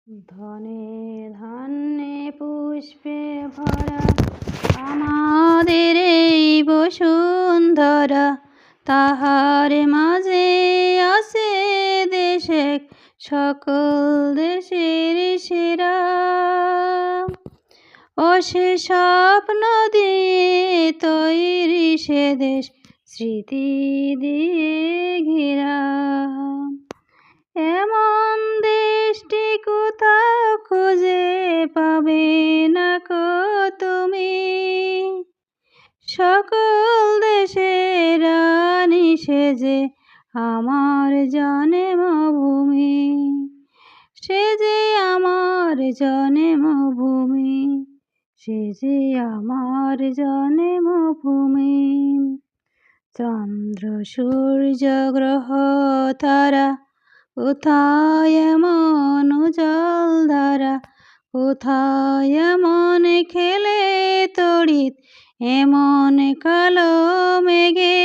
ধনে ধান্যে পুষ্পে ভরা আমাদের এই বসুন্ধরা, তাহার মাঝে আছে দেশে সকল দেশের সেরা। ও সে স্বপ্ন দিয়ে তৈরি সে দেশ, স্মৃতি দিয়ে ঘেরা। এমন দেশটি কোথাও খুঁজে পাবে না কো তুমি, সকল দেশের রানী সেজে আমার জন্মভূমি, সে যে আমার জন্মভূমি, সে যে আমার জন্মভূমি। চন্দ্র সূর্য গ্রহ তারা, কোথায় এমন উজ্জ্বল ধারা, কোথায় এমন খেলে তড়িৎ এমন কালো মেঘে।